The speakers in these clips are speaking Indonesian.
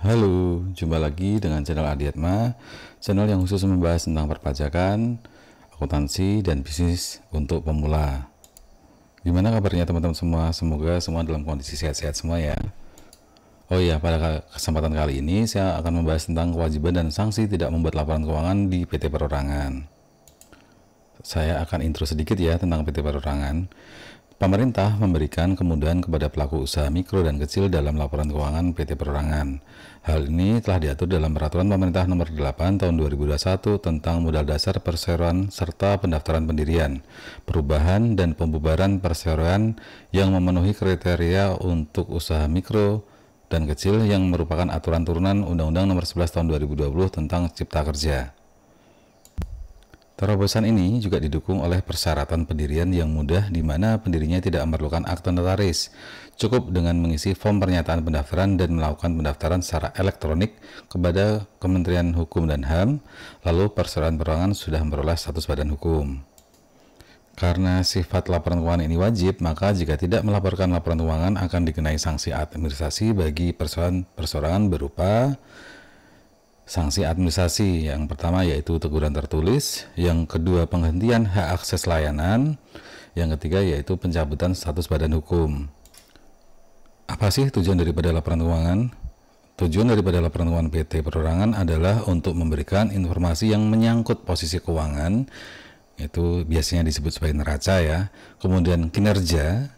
Halo, jumpa lagi dengan channel Adiatma, channel yang khusus membahas tentang perpajakan, akuntansi, dan bisnis untuk pemula. Gimana kabarnya teman-teman semua? Semoga semua dalam kondisi sehat-sehat semua ya. Oh iya, pada kesempatan kali ini saya akan membahas tentang kewajiban dan sanksi tidak membuat laporan keuangan di PT Perorangan. Saya akan intro sedikit ya tentang PT Perorangan. Pemerintah memberikan kemudahan kepada pelaku usaha mikro dan kecil dalam laporan keuangan PT Perorangan. Hal ini telah diatur dalam Peraturan Pemerintah Nomor 8 Tahun 2021 tentang modal dasar perseroan serta pendaftaran pendirian, perubahan dan pembubaran perseroan yang memenuhi kriteria untuk usaha mikro dan kecil yang merupakan aturan turunan Undang-Undang Nomor 11 Tahun 2020 tentang Cipta Kerja. Terobosan ini juga didukung oleh persyaratan pendirian yang mudah di mana pendirinya tidak memerlukan akte notaris. Cukup dengan mengisi form pernyataan pendaftaran dan melakukan pendaftaran secara elektronik kepada Kementerian Hukum dan HAM, lalu perseroan perorangan sudah memperoleh status badan hukum. Karena sifat laporan keuangan ini wajib, maka jika tidak melaporkan laporan keuangan akan dikenai sanksi administrasi bagi perseorangan berupa sanksi administrasi. Yang pertama yaitu teguran tertulis, yang kedua penghentian hak akses layanan, yang ketiga yaitu pencabutan status badan hukum. Apa sih tujuan daripada laporan keuangan? Tujuan daripada laporan keuangan PT Perorangan adalah untuk memberikan informasi yang menyangkut posisi keuangan, itu biasanya disebut sebagai neraca ya, kemudian kinerja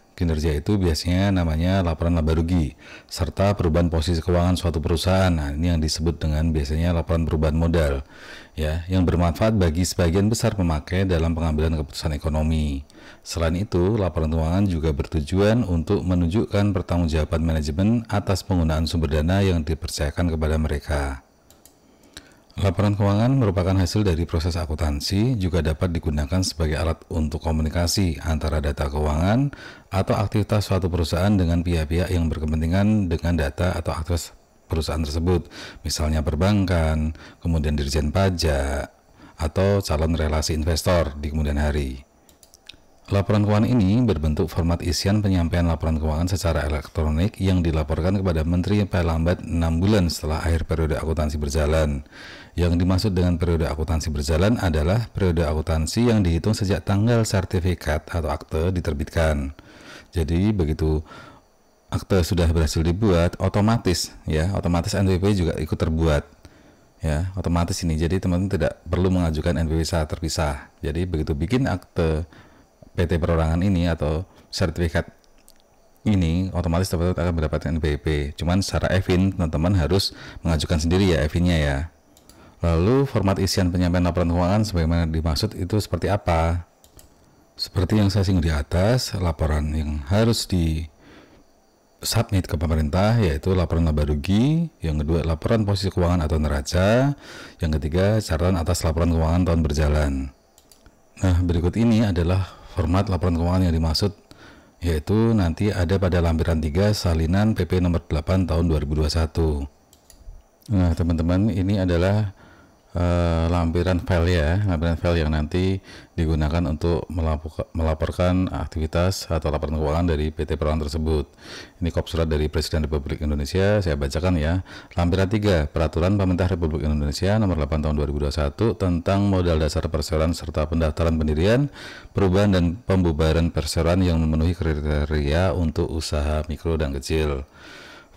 itu biasanya namanya laporan laba rugi, serta perubahan posisi keuangan suatu perusahaan. Nah, ini yang disebut dengan biasanya laporan perubahan modal ya, yang bermanfaat bagi sebagian besar pemakai dalam pengambilan keputusan ekonomi. Selain itu, laporan keuangan juga bertujuan untuk menunjukkan pertanggungjawaban manajemen atas penggunaan sumber dana yang dipercayakan kepada mereka. Laporan keuangan merupakan hasil dari proses akuntansi, juga dapat digunakan sebagai alat untuk komunikasi antara data keuangan atau aktivitas suatu perusahaan dengan pihak-pihak yang berkepentingan dengan data atau aktivitas perusahaan tersebut, misalnya perbankan, kemudian dirjen pajak, atau calon relasi investor di kemudian hari. Laporan keuangan ini berbentuk format isian penyampaian laporan keuangan secara elektronik yang dilaporkan kepada Menteri paling lambat 6 bulan setelah akhir periode akuntansi berjalan. Yang dimaksud dengan periode akuntansi berjalan adalah periode akuntansi yang dihitung sejak tanggal sertifikat atau akte diterbitkan. Jadi begitu akte sudah berhasil dibuat, otomatis NPWP juga ikut terbuat. Ya, otomatis ini. Jadi teman-teman tidak perlu mengajukan NPWP secara terpisah. Jadi begitu bikin akte PT Perorangan ini atau sertifikat ini, otomatis teman-teman akan mendapatkan NPWP. Cuman secara EVIN teman-teman harus mengajukan sendiri ya EVIN-nya ya. Lalu format isian penyampaian laporan keuangan sebagaimana dimaksud itu seperti apa? Seperti yang saya singgung di atas, laporan yang harus di submit ke pemerintah yaitu laporan laba rugi, yang kedua laporan posisi keuangan atau neraca, yang ketiga catatan atas laporan keuangan tahun berjalan. Nah, berikut ini adalah format laporan keuangan yang dimaksud, yaitu nanti ada pada lampiran 3 salinan PP nomor 8 tahun 2021. Nah teman-teman, ini adalah lampiran file yang nanti digunakan untuk melaporkan aktivitas atau laporan keuangan dari PT Perorangan tersebut. Ini kop surat dari Presiden Republik Indonesia, saya bacakan ya. Lampiran 3, Peraturan Pemerintah Republik Indonesia Nomor 8 Tahun 2021 tentang modal dasar perseroan serta pendaftaran pendirian, perubahan dan pembubaran perseroan yang memenuhi kriteria untuk usaha mikro dan kecil.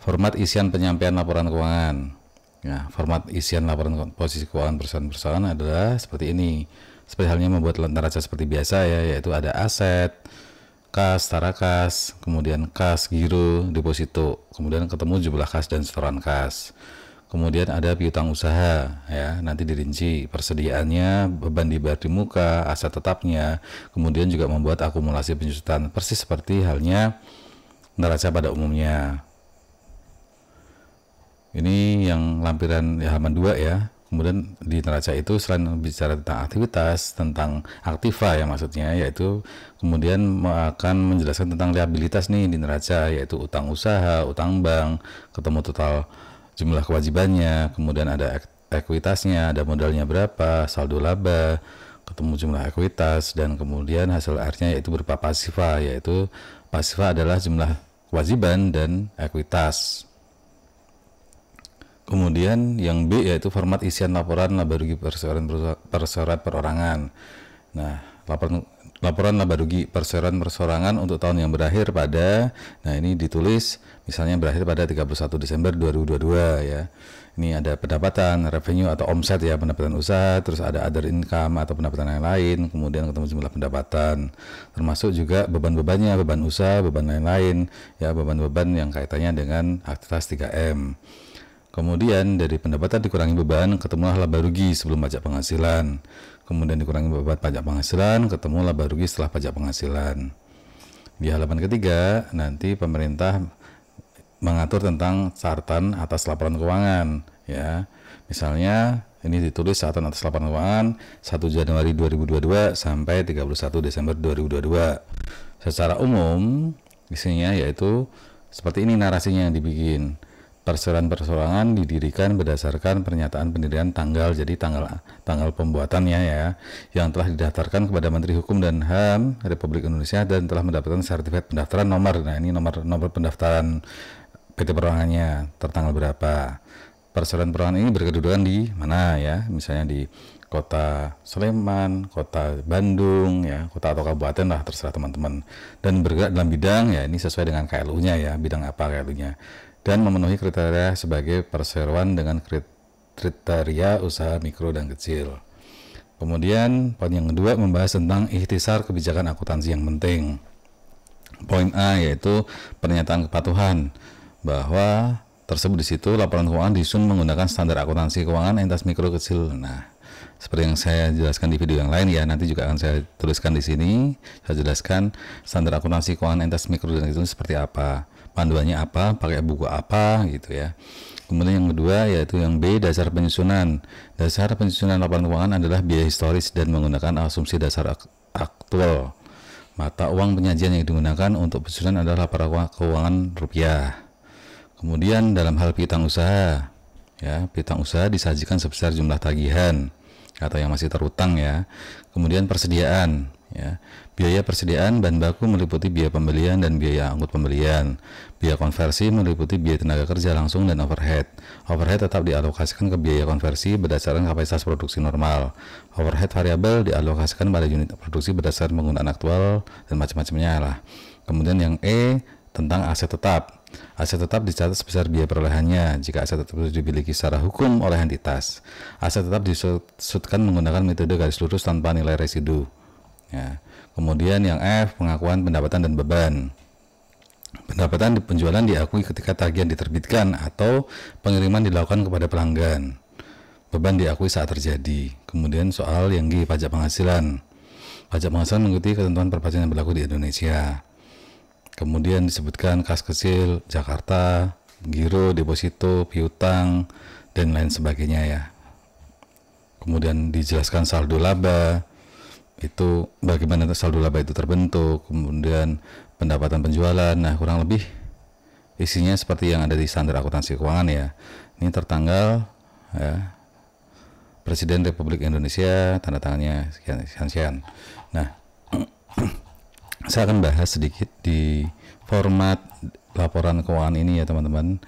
Format isian penyampaian laporan keuangan. Ya, format isian laporan posisi keuangan perusahaan adalah seperti ini. Seperti halnya membuat neraca seperti biasa ya, yaitu ada aset, kas, setara kas, kemudian kas, giro, deposito, kemudian ketemu jumlah kas dan setoran kas. Kemudian ada piutang usaha ya, nanti dirinci persediaannya, beban dibayar di muka, aset tetapnya, kemudian juga membuat akumulasi penjutaan persis seperti halnya neraca pada umumnya. Ini yang lampiran halaman 2 ya. Kemudian di neraca itu selain bicara tentang aktivitas, tentang aktiva ya maksudnya, yaitu kemudian akan menjelaskan tentang liabilitas nih di neraca, yaitu utang usaha, utang bank, ketemu total jumlah kewajibannya, kemudian ada ekuitasnya, ada modalnya berapa, saldo laba, ketemu jumlah ekuitas, dan kemudian hasil akhirnya yaitu berupa pasiva, yaitu pasiva adalah jumlah kewajiban dan ekuitas. Kemudian yang B yaitu format isian laporan laba rugi perseroan perorangan. Nah, laporan laba rugi perseroan perorangan untuk tahun yang berakhir pada, nah ini ditulis misalnya berakhir pada 31 Desember 2022 ya. Ini ada pendapatan, revenue atau omset ya, pendapatan usaha, terus ada other income atau pendapatan yang lain, kemudian ketemu jumlah pendapatan, termasuk juga beban-bebannya, beban usaha, beban lain-lain ya, beban-beban yang kaitannya dengan aktivitas 3M. Kemudian dari pendapatan dikurangi beban, ketemulah laba rugi sebelum pajak penghasilan. Kemudian dikurangi beban pajak penghasilan, ketemu laba rugi setelah pajak penghasilan. Di halaman ketiga, nanti pemerintah mengatur tentang catatan atas laporan keuangan. Ya, misalnya ini ditulis catatan atas laporan keuangan 1 Januari 2022 sampai 31 Desember 2022. Secara umum, isinya yaitu seperti ini narasinya yang dibikin. Perseroan perorangan didirikan berdasarkan pernyataan pendirian tanggal, jadi tanggal pembuatannya ya, yang telah didaftarkan kepada Menteri Hukum dan HAM Republik Indonesia dan telah mendapatkan sertifikat pendaftaran nomor. Nah, ini nomor pendaftaran PT Perorangannya tertanggal berapa. Perseroan perorangan ini berkedudukan di mana ya? Misalnya di Kota Sleman, Kota Bandung ya, kota atau kabupaten lah, terserah teman-teman. Dan bergerak dalam bidang ya, ini sesuai dengan KLU-nya ya, bidang apa KLU-nya. Dan memenuhi kriteria sebagai perseroan dengan kriteria usaha mikro dan kecil. Kemudian poin yang kedua membahas tentang ikhtisar kebijakan akuntansi yang penting. Poin A yaitu pernyataan kepatuhan bahwa tersebut di situ laporan keuangan disusun menggunakan standar akuntansi keuangan entitas mikro kecil. Nah, seperti yang saya jelaskan di video yang lain ya, nanti juga akan saya tuliskan di sini. Saya jelaskan standar akuntansi keuangan entitas mikro dan kecil seperti apa, panduannya apa, pakai buku apa gitu ya. Kemudian yang kedua yaitu yang B, dasar penyusunan. Dasar penyusunan laporan keuangan adalah biaya historis dan menggunakan asumsi dasar aktual. Mata uang penyajian yang digunakan untuk penyusunan adalah laporan keuangan rupiah. Kemudian dalam hal piutang usaha ya, piutang usaha disajikan sebesar jumlah tagihan atau yang masih terutang ya. Kemudian persediaan ya, biaya persediaan bahan baku meliputi biaya pembelian dan biaya angkut pembelian. Biaya konversi meliputi biaya tenaga kerja langsung dan overhead. Overhead tetap dialokasikan ke biaya konversi berdasarkan kapasitas produksi normal. Overhead variabel dialokasikan pada unit produksi berdasarkan penggunaan aktual dan macam-macamnya lah. Kemudian yang E tentang aset tetap. Aset tetap dicatat sebesar biaya perolehannya jika aset tetap itu dimiliki secara hukum oleh entitas. Aset tetap disudutkan menggunakan metode garis lurus tanpa nilai residu. Ya. Kemudian yang F, pengakuan pendapatan dan beban. Pendapatan di penjualan diakui ketika tagihan diterbitkan atau pengiriman dilakukan kepada pelanggan. Beban diakui saat terjadi. Kemudian soal yang G, pajak penghasilan. Pajak penghasilan mengikuti ketentuan perpajakan yang berlaku di Indonesia. Kemudian disebutkan kas kecil, Jakarta, giro, deposito, piutang, dan lain sebagainya ya. Kemudian dijelaskan saldo laba, itu bagaimana saldo laba itu terbentuk, kemudian pendapatan penjualan. Nah, kurang lebih isinya seperti yang ada di standar akuntansi keuangan ya. Ini tertanggal ya, Presiden Republik Indonesia, tanda tangannya sekian. Nah, saya akan bahas sedikit di format laporan keuangan ini ya teman-teman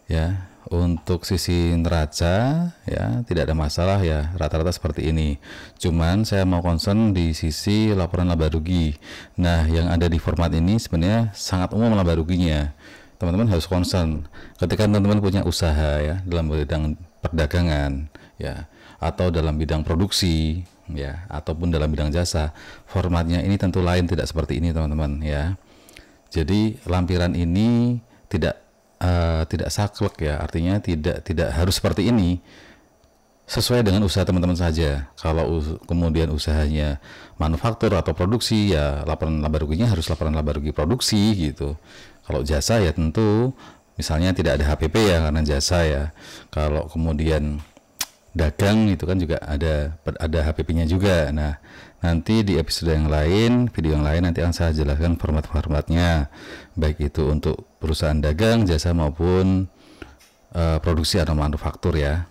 ya. Untuk sisi neraca ya tidak ada masalah ya, rata-rata seperti ini. Cuman saya mau concern di sisi laporan laba rugi. Nah, yang ada di format ini sebenarnya sangat umum laba ruginya. Teman-teman harus concern ketika teman-teman punya usaha ya dalam bidang perdagangan ya, atau dalam bidang produksi ya, ataupun dalam bidang jasa. Formatnya ini tentu lain, tidak seperti ini teman-teman ya. Jadi lampiran ini tidak saklek ya, artinya tidak harus seperti ini, sesuai dengan usaha teman-teman saja. Kalau kemudian usahanya manufaktur atau produksi ya, laporan laba ruginya harus laporan laba rugi produksi gitu. Kalau jasa ya tentu misalnya tidak ada HPP ya karena jasa ya. Kalau kemudian dagang itu kan juga ada HPP-nya juga. Nah, nanti di episode yang lain, video yang lain nanti akan saya jelaskan format-formatnya, baik itu untuk perusahaan dagang, jasa maupun produksi atau manufaktur ya.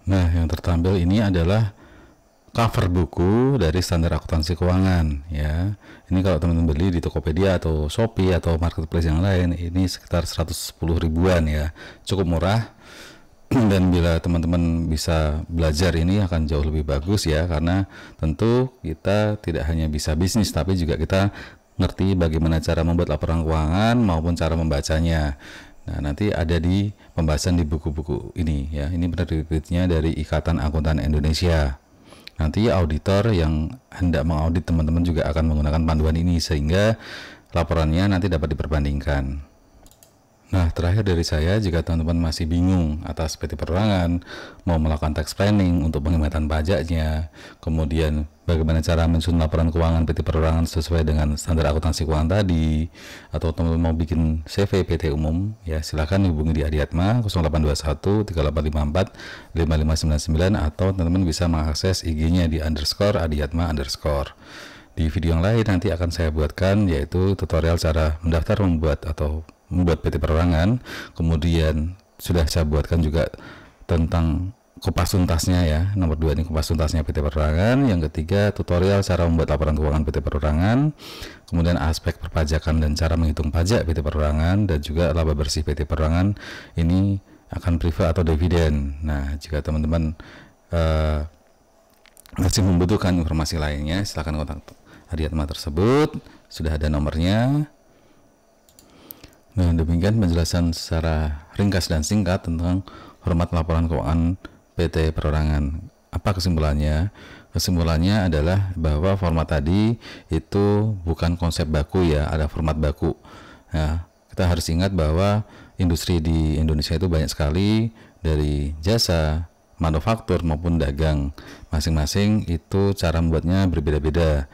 Nah, yang tertampil ini adalah cover buku dari standar akuntansi keuangan ya. Ini kalau teman-teman beli di Tokopedia atau Shopee atau marketplace yang lain, ini sekitar 110 ribuan ya, cukup murah. Dan bila teman-teman bisa belajar ini akan jauh lebih bagus ya, karena tentu kita tidak hanya bisa bisnis tapi juga kita ngerti bagaimana cara membuat laporan keuangan maupun cara membacanya. Nah, nanti ada di pembahasan di buku-buku ini ya. Ini penerbitnya dari Ikatan Akuntan Indonesia. Nanti auditor yang hendak mengaudit teman-teman juga akan menggunakan panduan ini sehingga laporannya nanti dapat diperbandingkan. Nah, terakhir dari saya, jika teman-teman masih bingung atas PT Perorangan, mau melakukan tax planning untuk penghematan pajaknya, kemudian bagaimana cara menyusun laporan keuangan PT Perorangan sesuai dengan standar akuntansi keuangan tadi, atau teman-teman mau bikin CV PT umum, ya silahkan hubungi di Adiatma 0821 3854 5599, atau teman-teman bisa mengakses IG-nya di _Adiatma_. Di video yang lain nanti akan saya buatkan yaitu tutorial cara mendaftar membuat PT Perorangan. Kemudian sudah saya buatkan juga tentang kupas tuntasnya ya. Nomor 2 ini kupas tuntasnya PT Perorangan. Yang ketiga tutorial cara membuat laporan keuangan PT Perorangan. Kemudian aspek perpajakan dan cara menghitung pajak PT Perorangan, dan juga laba bersih PT Perorangan ini akan prefer atau dividen. Nah, jika teman-teman masih membutuhkan informasi lainnya, silakan kontak Adiatma tersebut, sudah ada nomornya. Nah, demikian penjelasan secara ringkas dan singkat tentang format laporan keuangan PT Perorangan. Apa kesimpulannya? Kesimpulannya adalah bahwa format tadi itu bukan konsep baku ya, ada format baku. Nah, kita harus ingat bahwa industri di Indonesia itu banyak sekali, dari jasa, manufaktur maupun dagang. Masing-masing itu cara membuatnya berbeda-beda.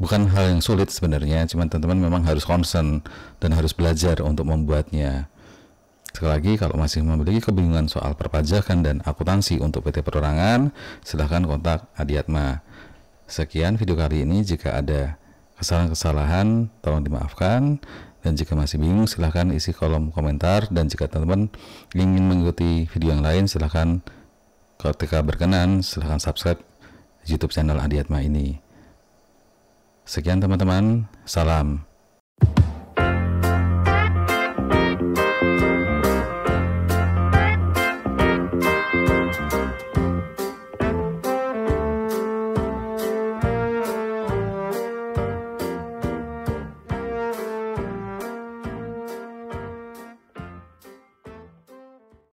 Bukan hal yang sulit sebenarnya, cuman teman-teman memang harus concern dan harus belajar untuk membuatnya. Sekali lagi, kalau masih memiliki kebingungan soal perpajakan dan akuntansi untuk PT Perorangan, silahkan kontak Adiatma. Sekian video kali ini, jika ada kesalahan-kesalahan tolong dimaafkan, dan jika masih bingung silahkan isi kolom komentar, dan jika teman-teman ingin mengikuti video yang lain silahkan, ketika berkenan silahkan subscribe YouTube channel Adiatma ini. Sekian teman-teman, salam